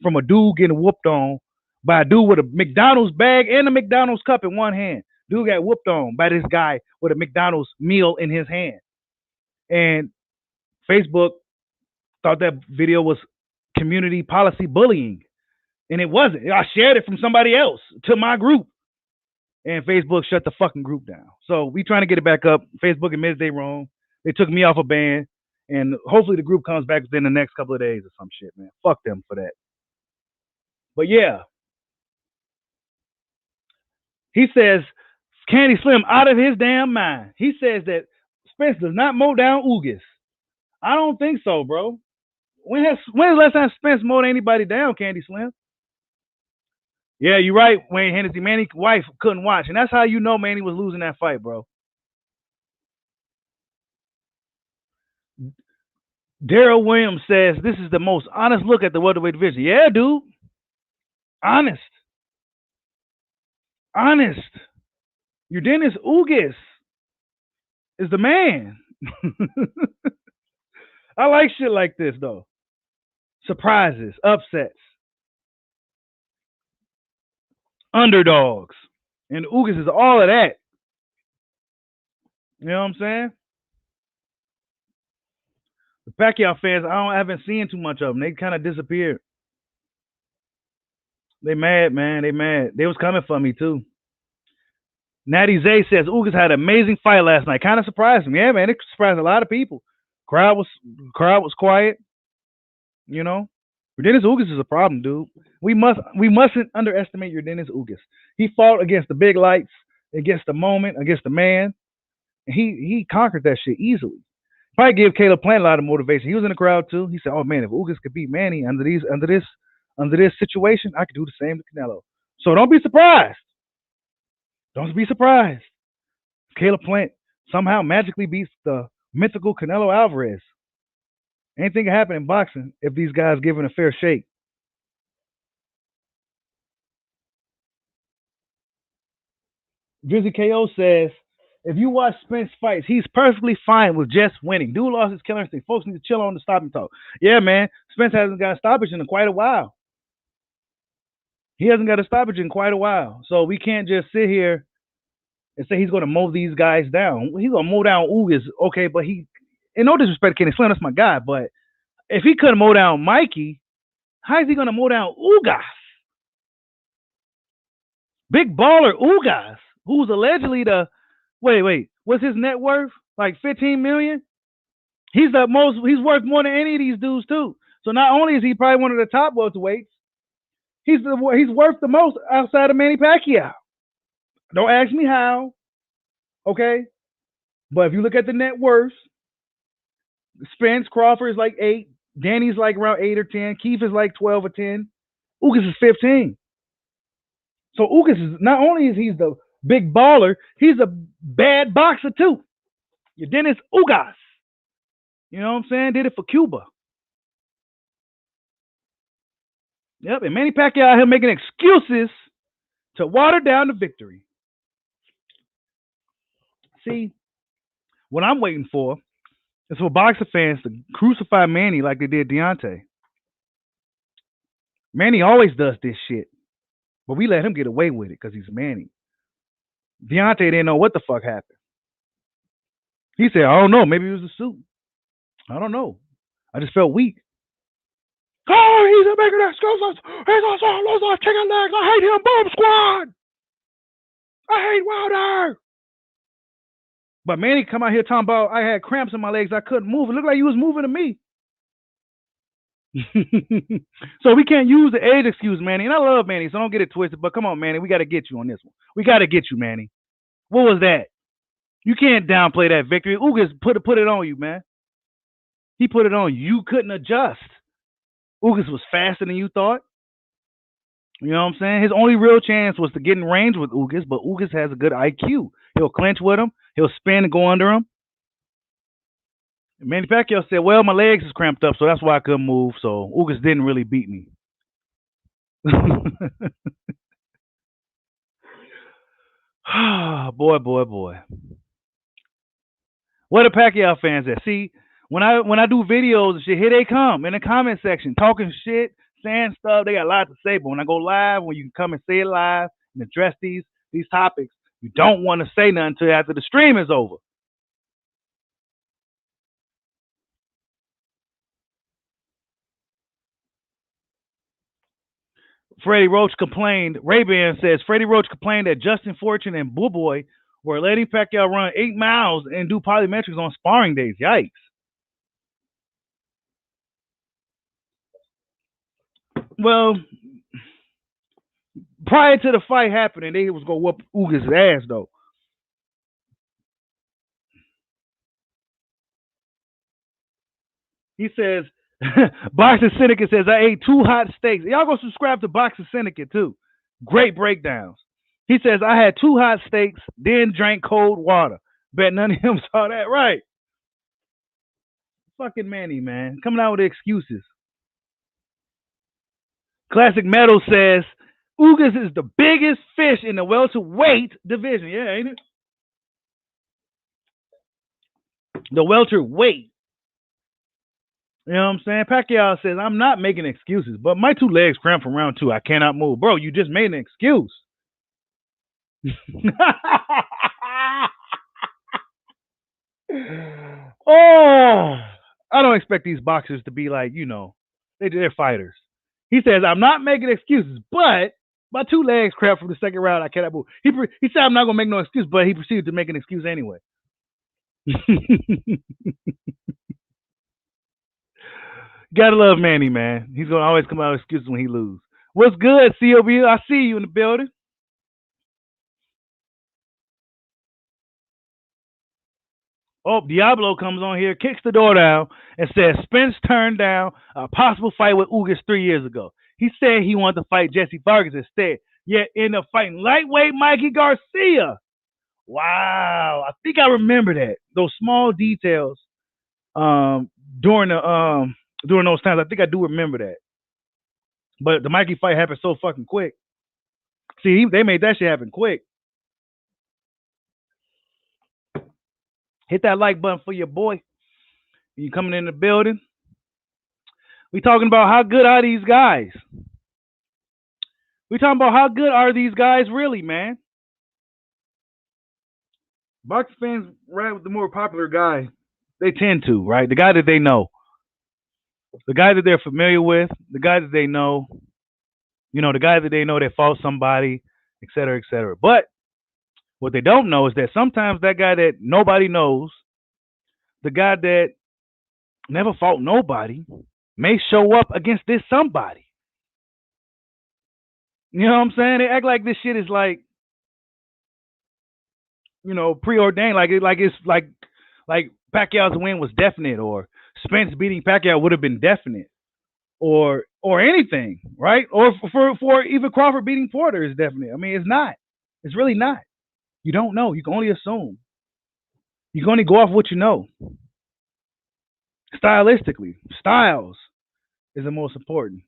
from a dude getting whooped on by a dude with a McDonald's bag and a McDonald's cup in one hand. Dude got whooped on by this guy with a McDonald's meal in his hand. And Facebook thought that video was community policy bullying. And it wasn't. I shared it from somebody else to my group. And Facebook shut the fucking group down. So we trying to get it back up. Facebook admits they wrong. They took me off a ban. And hopefully the group comes back within the next couple of days or some shit, man. Fuck them for that. But yeah. He says, Candy Slim out of his damn mind. He says that Spence does not mow down Ugas. I don't think so, bro. When's the last time Spence mowed anybody down, Candy Slim? Yeah, you're right, Wayne Hennessy. Manny's wife couldn't watch, and that's how you know Manny was losing that fight, bro. Daryl Williams says this is the most honest look at the welterweight division. Yeah, dude. Honest. Honest. Your Dennis Ugas is the man. I like shit like this though. Surprises, upsets, underdogs. And Ugas is all of that. You know what I'm saying? The Pacquiao fans, I haven't seen too much of them. They kind of disappeared. They mad, man. They mad. They was coming for me too. Natty Zay says Ugas had an amazing fight last night. Kind of surprised me. Yeah, man. It surprised a lot of people. Crowd was quiet. You know, Dennis Ugas is a problem, dude. We mustn't underestimate your Dennis Ugas. He fought against the big lights, against the moment, against the man. And he conquered that shit easily. Probably gave Caleb Plant a lot of motivation. He was in the crowd too. He said, "Oh man, if Ugas could beat Manny under this situation, I could do the same to Canelo." So don't be surprised. Don't be surprised. Caleb Plant somehow magically beats the mythical Canelo Alvarez. Anything can happen in boxing if these guys given a fair shake. Drizzy KO says, if you watch Spence fights, he's perfectly fine with just winning. Dude lost his killer instinct. Folks need to chill on the stopping talk. Yeah, man. Spence hasn't got a stoppage in quite a while. He hasn't got a stoppage in quite a while. So we can't just sit here and say he's going to mow these guys down. He's going to mow down Ugas, okay, but in no disrespect to Kenny Slim, that's my guy, but if he couldn't mow down Mikey, how is he going to mow down Ugas? Big baller Ugas, who's allegedly what's his net worth? Like 15 million? He's worth more than any of these dudes too. So not only is he probably one of the top welterweights, he's worth the most outside of Manny Pacquiao. Don't ask me how, okay? But if you look at the net worth, Spence Crawford is like 8, Danny's like around 8 or 10, Keith is like 12 or 10, Ugas is 15. So Ugas is not only is he the big baller, he's a bad boxer too. Your Dennis Ugas. You know what I'm saying? Did it for Cuba. Yep, and Manny Pacquiao out here making excuses to water down the victory. See, what I'm waiting for is for boxer fans to crucify Manny like they did Deontay. Manny always does this shit, but we let him get away with it because he's Manny. Deontay didn't know what the fuck happened. He said, I don't know, maybe it was the suit. I don't know. I just felt weak. Oh, he's making excuses. He's also lose our chicken legs. I hate him, Boom Squad. I hate Wilder. But Manny come out here talking about I had cramps in my legs. I couldn't move. It looked like he was moving to me. So we can't use the age excuse, Manny. And I love Manny, so don't get it twisted. But come on, Manny. We got to get you on this one. We got to get you, Manny. What was that? You can't downplay that victory. Ugas put it on you, man. He put it on you. You couldn't adjust. Ugas was faster than you thought. You know what I'm saying? His only real chance was to get in range with Ugas, but Ugas has a good IQ. He'll clinch with him. He'll spin and go under him. And Manny Pacquiao said, well, my legs is cramped up, so that's why I couldn't move. So Ugas didn't really beat me. boy. Where the Pacquiao fans at? See, when I do videos and shit, here they come in the comment section talking shit, saying stuff. They got a lot to say, but when I go live, when you can come and say it live and address these topics, you don't want to say nothing until after the stream is over. Freddie Roach complained. Ray-Ban says Freddie Roach complained that Justin Fortune and Boo Boy were letting Pacquiao run 8 miles and do polymetrics on sparring days. Yikes. Well, prior to the fight happening, they was gonna whoop Ugas' ass though. He says, Boxing Syndicate says I ate 2 hot steaks. Y'all go subscribe to Boxing Syndicate too. Great breakdowns. He says, I had two hot steaks, then drank cold water. Bet none of them saw that right. Fucking Manny, man. Coming out with excuses. Classic Metal says, Ugas is the biggest fish in the welterweight division. Yeah, ain't it? The welterweight. You know what I'm saying? Pacquiao says, I'm not making excuses, but my two legs cramp from round two. I cannot move. Bro, you just made an excuse. Oh, I don't expect these boxers to be like, they're fighters. He says, I'm not making excuses, but my two legs cramp from the second round. I cannot move. He said, I'm not going to make no excuse, but he proceeded to make an excuse anyway. Gotta love Manny, man. He's going to always come out with excuses when he loses. What's good, COB? I see you in the building. Oh, Diablo comes on here, kicks the door down, and says Spence turned down a possible fight with Ugas 3 years ago. He said he wanted to fight Jesse Vargas instead, yet ended up fighting lightweight Mikey Garcia. Wow, I think I remember that. Those small details during those times. I think I do remember that. But the Mikey fight happened so fucking quick. See, they made that shit happen quick. Hit that like button for your boy. You coming in the building? We talking about how good are these guys? We talking about how good are these guys really, man? Boxing fans ride with the more popular guy. They tend to, right? The guy that they know. The guy that they're familiar with, the guy that they know, the guy that they know that fought somebody, et cetera, et cetera. But what they don't know is that sometimes that guy that nobody knows, the guy that never fought nobody, may show up against this somebody. You know what I'm saying? They act like this shit is like, preordained, like Pacquiao's win was definite, or Spence beating Pacquiao would have been definite, or anything, right? Or for even Crawford beating Porter is definite. I mean, it's not. It's really not. You don't know. You can only assume. You can only go off what you know. Stylistically, styles is the most important.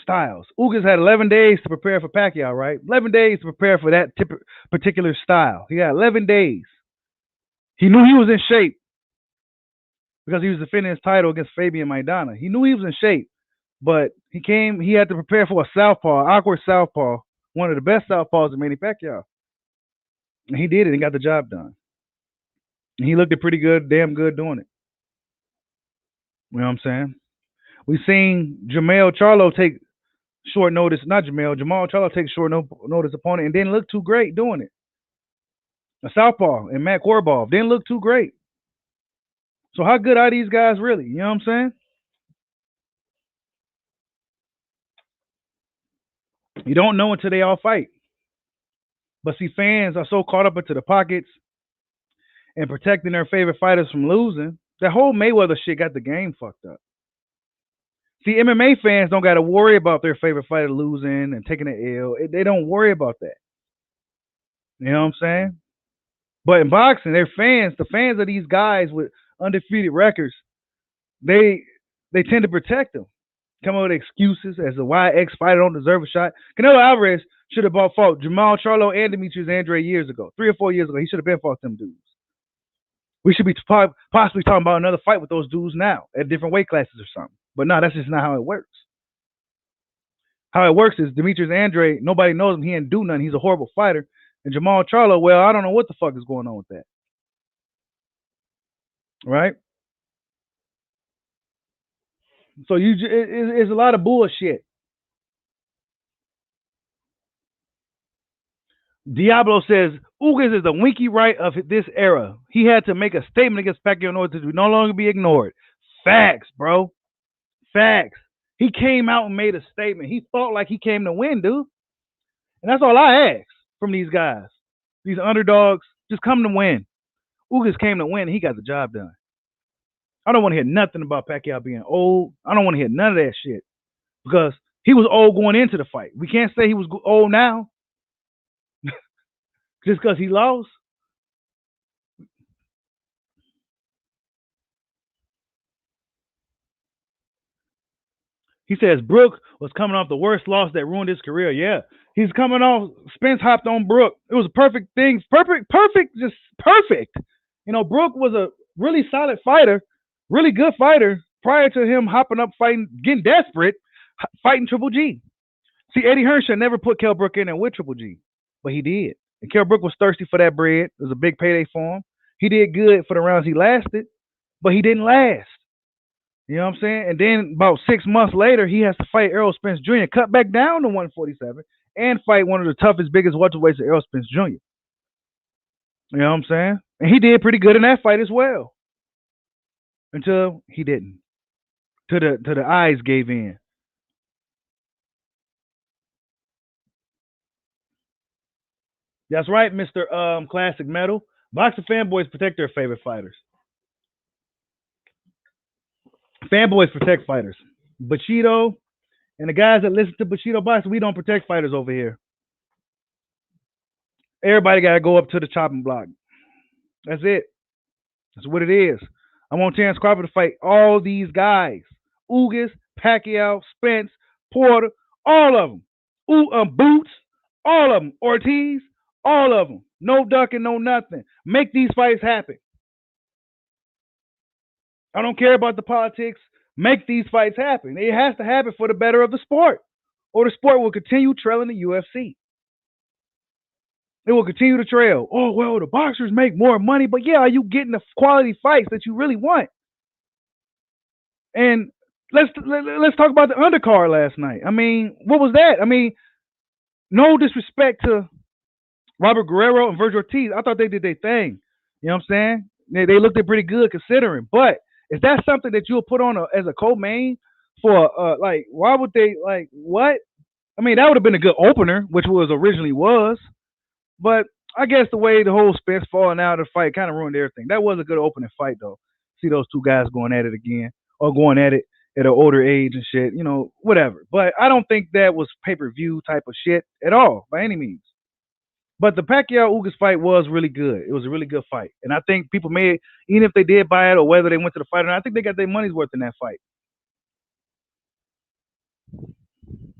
Styles. Ugas had 11 days to prepare for Pacquiao, right? 11 days to prepare for that particular style. He had 11 days. He knew he was in shape because he was defending his title against Fabian Maidana. He knew he was in shape, but he had to prepare for a southpaw, awkward southpaw, one of the best southpaws in Manny Pacquiao. And he did it and got the job done. And he looked pretty good, damn good doing it. You know what I'm saying? We've seen Jamal Charlo take short notice, Jamal Charlo take short notice opponent and didn't look too great doing it. A southpaw and Matt Korbov didn't look too great. So how good are these guys really? You know what I'm saying? You don't know until they all fight. But see, fans are so caught up into the pockets and protecting their favorite fighters from losing. That whole Mayweather shit got the game fucked up. See, MMA fans don't got to worry about their favorite fighter losing and taking an L. They don't worry about that. You know what I'm saying? But in boxing, their fans, the fans of these guys with undefeated records, they tend to protect them. Come up with excuses as to why X fighter don't deserve a shot. Canelo Alvarez should have fought Jamal Charlo and Demetrius Andrade years ago, 3 or 4 years ago. He should have been fought them dudes. We should be possibly talking about another fight with those dudes now at different weight classes or something. But no, that's just not how it works. How it works is Demetrius Andrade, nobody knows him. He didn't do nothing. He's a horrible fighter. And Jamal Charlo, well, I don't know what the fuck is going on with that. Right? So it's a lot of bullshit. Diablo says Ugas is the Winky Wright of this era. He had to make a statement against Pacquiao in order to no longer be ignored. Facts, bro. Facts. He came out and made a statement. He fought like he came to win, dude. And that's all I ask from these guys. These underdogs, just come to win. Ugas came to win and he got the job done. I don't want to hear nothing about Pacquiao being old. I don't want to hear none of that shit. Because He was old going into the fight. We can't say he was old now just because he lost. He says Brook was coming off the worst loss that ruined his career. Yeah, he's coming off. Spence hopped on Brook. It was a perfect thing. Perfect, just perfect. You know, Brook was a really solid fighter, really good fighter prior to him hopping up, fighting, getting desperate, fighting Triple G. See, Eddie Hearn should never put Kell Brook in there with Triple G, but he did. And Kell Brook was thirsty for that bread. It was a big payday for him. He did good for the rounds he lasted, but he didn't last. You know what I'm saying? And then about 6 months later, he has to fight Errol Spence Jr., cut back down to 147, and fight one of the toughest, biggest welterweights, Errol Spence Jr. You know what I'm saying? And he did pretty good in that fight as well, until he didn't. To the eyes gave in. That's right, Mr. Classic Metal. Boxing fanboys protect their favorite fighters. Fanboys protect fighters. Bushido and the guys that listen to Bushido Boxing, we don't protect fighters over here. Everybody got to go up to the chopping block. That's it. That's what it is. I want Terrence Crawford to fight all these guys. Ugas, Pacquiao, Spence, Porter, all of them. Boots, all of them. Ortiz, all of them. No ducking, no nothing. Make these fights happen. I don't care about the politics. Make these fights happen. It has to happen for the better of the sport, or the sport will continue trailing the UFC. It will continue to trail. Oh, well, the boxers make more money, but yeah, are you getting the quality fights that you really want? And let's talk about the undercard last night. I mean, what was that? I mean, no disrespect to Robert Guerrero and Virgil Ortiz. I thought they did their thing. You know what I'm saying? They looked pretty good considering. But is that something that you'll put on as a co-main for, like, why would they, like, what? I mean, that would have been a good opener, which was originally was. But I guess the way the whole Spence falling out of the fight kind of ruined everything. That was a good opening fight, though. See those two guys going at it again, or going at it at an older age and shit, you know, whatever. But I don't think that was pay-per-view type of shit at all, by any means. But the Pacquiao-Ugas fight was really good. It was a really good fight. And I think people may, even if they did buy it or whether they went to the fight or not, I think they got their money's worth in that fight.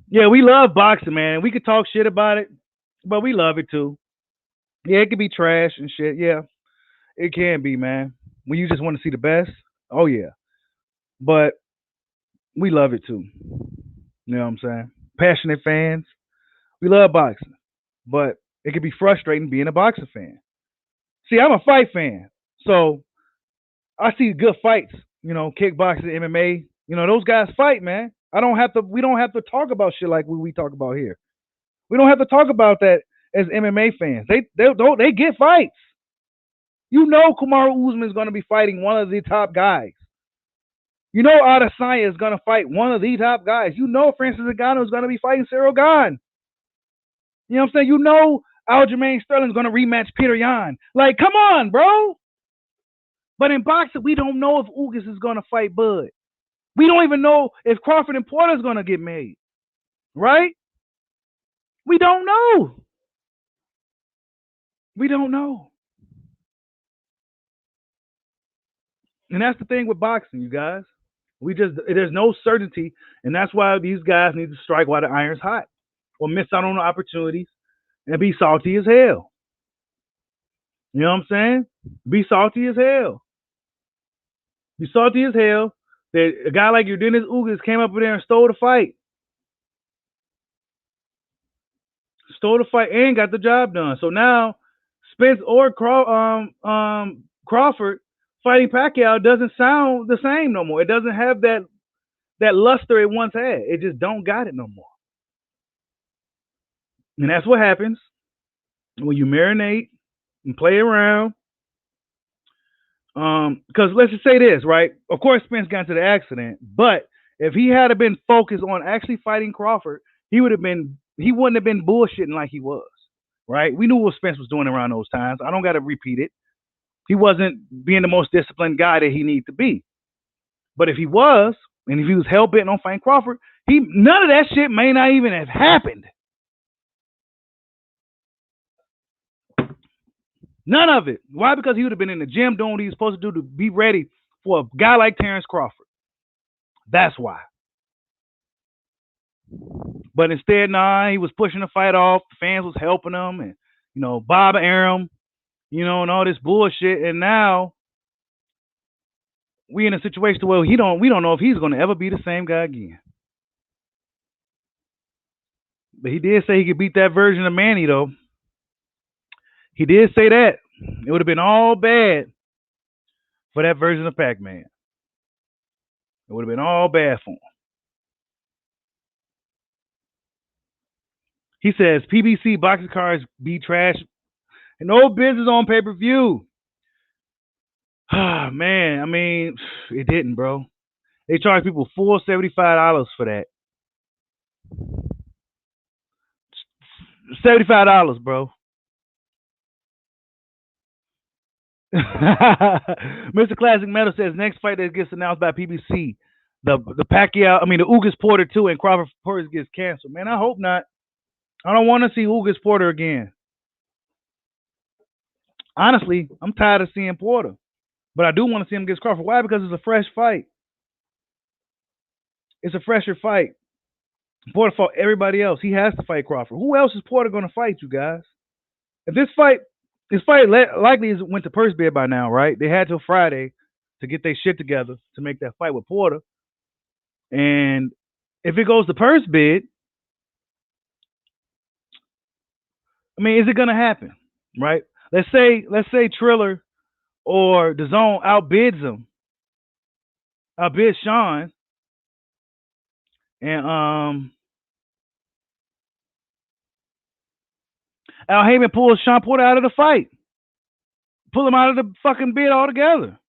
Yeah, we love boxing, man. We could talk shit about it, but we love it too. Yeah, it could be trash and shit. Yeah, it can be, man. When you just want to see the best, oh yeah. But we love it too. You know what I'm saying? Passionate fans. We love boxing. But it can be frustrating being a boxing fan. See, I'm a fight fan. So I see good fights, you know, kickboxing, MMA. You know, those guys fight, man. We don't have to talk about shit like we talk about here. We don't have to talk about that as MMA fans. They get fights. You know Kamaru Usman is going to be fighting one of the top guys. You know Adesanya is going to fight one of the top guys. You know Francis Ngannou is going to be fighting Cyril Gane. You know what I'm saying? You know Aljamain Sterling is going to rematch Peter Yan. Like, come on, bro. But in boxing, we don't know if Ugas is going to fight Bud. We don't even know if Crawford and Porter is going to get made. Right? We don't know. We don't know. And that's the thing with boxing, you guys. There's no certainty, and that's why these guys need to strike while the iron's hot, or miss out on the opportunities and be salty as hell. You know what I'm saying? Be salty as hell. Be salty as hell that a guy like Dennis Ugas came up there and stole the fight. Stole the fight and got the job done. So now Spence or Crawford fighting Pacquiao doesn't sound the same no more. It doesn't have that luster it once had. It just don't got it no more. And that's what happens when you marinate and play around. Because let's just say this, right? Of course, Spence got into the accident, but if he had been focused on actually fighting Crawford, he wouldn't have been bullshitting like he was, right? We knew what Spence was doing around those times. I don't got to repeat it. He wasn't being the most disciplined guy that he needed to be. But if he was, and if he was hell bent on fighting Crawford, None of that shit may not even have happened. None of it. Why? Because he would have been in the gym doing what he was supposed to do to be ready for a guy like Terrence Crawford. That's why. But instead, nah, he was pushing the fight off. The fans was helping him, and Bob Arum, and all this bullshit. And now we in a situation where we don't know if he's going to ever be the same guy again. But he did say he could beat that version of Manny, though. He did say that. It would have been all bad for that version of Pac-Man. It would have been all bad for him. He says PBC boxing cards be trash and no business on pay-per-view. Man, I mean, it didn't, bro. They charge people full $75 for that. $75, bro. Mr. Classic Metal says next fight that gets announced by PBC, the Pacquiao, the Ugas Porter 2 and Crawford Porter gets canceled. Man, I hope not. I don't want to see Ugas Porter again. Honestly, I'm tired of seeing Porter. But I do want to see him against Crawford. Why? Because it's a fresh fight. It's a fresher fight. Porter fought everybody else. He has to fight Crawford. Who else is Porter going to fight, you guys? If this fight likely went to purse bid by now, right? They had till Friday to get their shit together to make that fight with Porter. And if it goes to purse bid, is it going to happen, right? Let's say Triller or DAZN outbids him, outbids Sean, and Al Heyman pulls Sean Porter out of the fight, pull him out of the fucking bid altogether.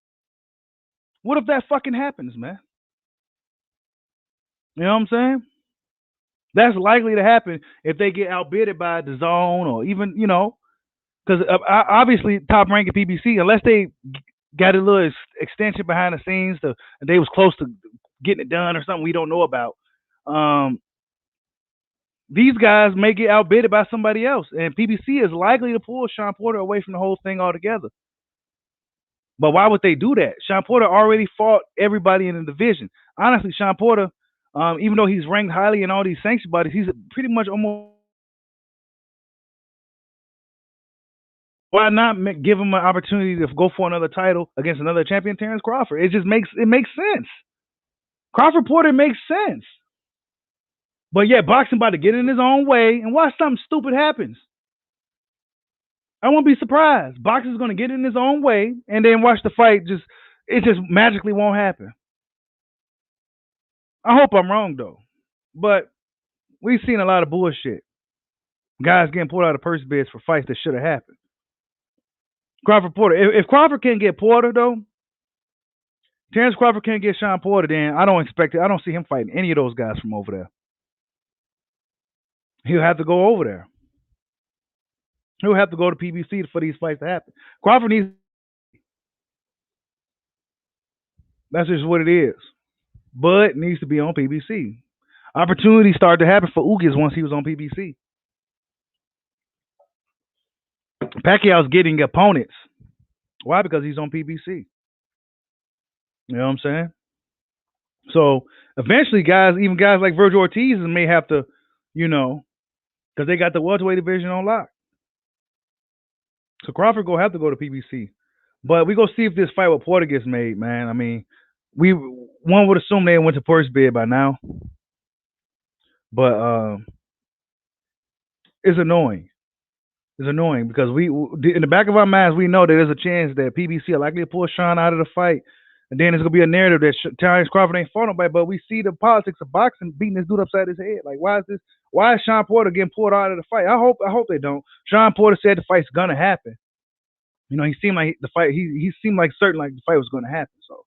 What if that fucking happens, man? You know what I'm saying? That's likely to happen if they get outbidded by DAZN or even, because obviously Top Rank at PBC, unless they got a little extension behind the scenes, and they was close to getting it done or something we don't know about. These guys may get outbidded by somebody else, and PBC is likely to pull Sean Porter away from the whole thing altogether. But why would they do that? Sean Porter already fought everybody in the division. Honestly, Sean Porter, even though he's ranked highly in all these sanctioned bodies, he's pretty much almost. Why not give him an opportunity to go for another title against another champion, Terrence Crawford? It makes sense. Crawford Porter makes sense. But yeah, boxing about to get in his own way, and watch something stupid happens. I won't be surprised. Boxing's going to get in his own way, and then watch the fight. It just magically won't happen. I hope I'm wrong though, but we've seen a lot of bullshit. Guys getting pulled out of purse bids for fights that should have happened. Crawford Porter. If Crawford can't get Porter though, Terrence Crawford can't get Sean Porter, then I don't expect it. I don't see him fighting any of those guys from over there. He'll have to go over there. He'll have to go to PBC for these fights to happen. Crawford needs. That's just what it is. Bud needs to be on PBC. Opportunities started to happen for Ugas once he was on PBC. Pacquiao's getting opponents. Why? Because he's on PBC. You know what I'm saying? So eventually, even guys like Virgil Ortiz may have to, because they got the welterweight division on lock. So Crawford will have to go to PBC. But we go see if this fight with Porter gets made, man. One would assume they went to purse bid by now. But it's annoying. It's annoying because in the back of our minds, we know that there's a chance that PBC are likely to pull Sean out of the fight. And then there's going to be a narrative that Terrence Crawford ain't fought nobody. But we see the politics of boxing beating this dude upside his head. Like, why is Sean Porter getting pulled out of the fight? I hope they don't. Sean Porter said the fight's going to happen. He seemed like the fight, he seemed like certain like the fight was going to happen. So,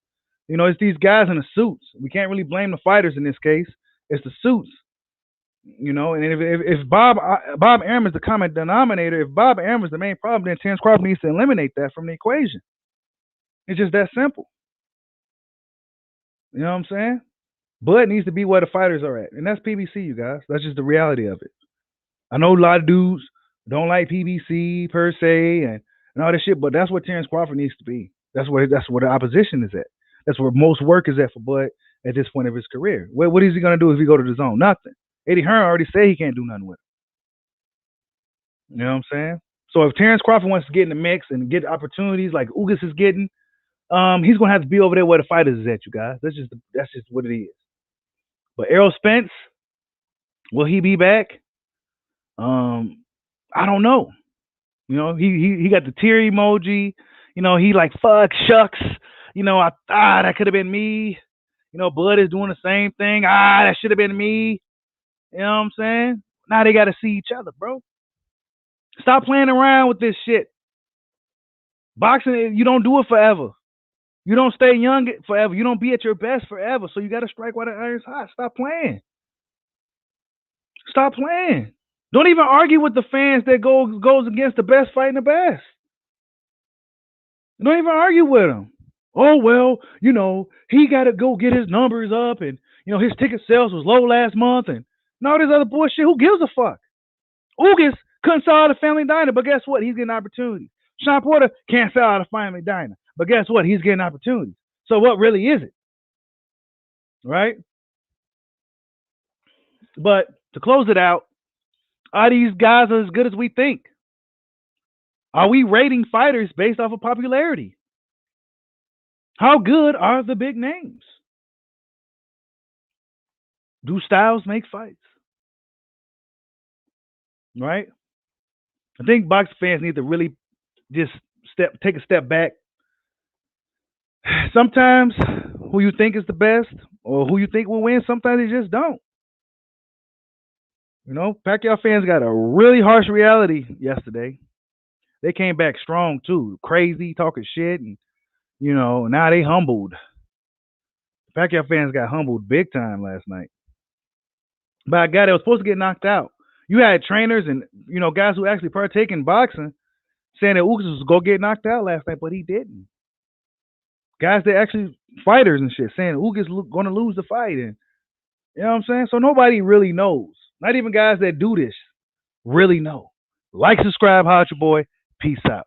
it's these guys in the suits. We can't really blame the fighters in this case. It's the suits. And if Bob Arum is the common denominator, if Bob Arum is the main problem, then Terrence Crawford needs to eliminate that from the equation. It's just that simple. You know what I'm saying? Bud needs to be where the fighters are at, and that's PBC, you guys. That's just the reality of it. I know a lot of dudes don't like PBC per se and all this shit, but that's what Terrence Crawford needs to be. That's where the opposition is at. That's where most work is at for Bud at this point of his career. What is he gonna do if he go to the zone? Nothing. Eddie Hearn already said he can't do nothing with him. You know what I'm saying? So if Terrence Crawford wants to get in the mix and get opportunities like Ugas is getting, he's gonna have to be over there where the fighters is at, you guys. That's just what it is. But Errol Spence, will he be back? Um, I don't know. You know, he got the tear emoji. You know, he like fuck shucks. You know, that could have been me. You know, Bud is doing the same thing. That should have been me. You know what I'm saying? Now they got to see each other, bro. Stop playing around with this shit. Boxing, you don't do it forever. You don't stay young forever. You don't be at your best forever. So you got to strike while the iron's hot. Stop playing. Stop playing. Don't even argue with the fans that goes against the best fighting the best. Don't even argue with them. Oh well, you know he got to go get his numbers up, and you know his ticket sales was low last month, and all this other bullshit. Who gives a fuck? Ugas couldn't sell out a family diner, but guess what? He's getting opportunities. Sean Porter can't sell out a family diner, but guess what? He's getting opportunities. So what really is it, right? But to close it out, are these guys as good as we think? Are we rating fighters based off of popularity? How good are the big names? Do styles make fights? Right? I think boxing fans need to really just take a step back. Sometimes who you think is the best or who you think will win, sometimes they just don't. You know, Pacquiao fans got a really harsh reality yesterday. They came back strong too, crazy, talking shit, and you know, now they humbled. Pacquiao fans got humbled big time last night by a guy that was supposed to get knocked out. You had trainers and you know guys who actually partake in boxing saying that Ugas was gonna get knocked out last night, but he didn't. Guys that actually fighters and shit saying Ugas gonna lose the fight, and you know what I'm saying. So nobody really knows. Not even guys that do this really know. Like, subscribe, holla at your boy. Peace out.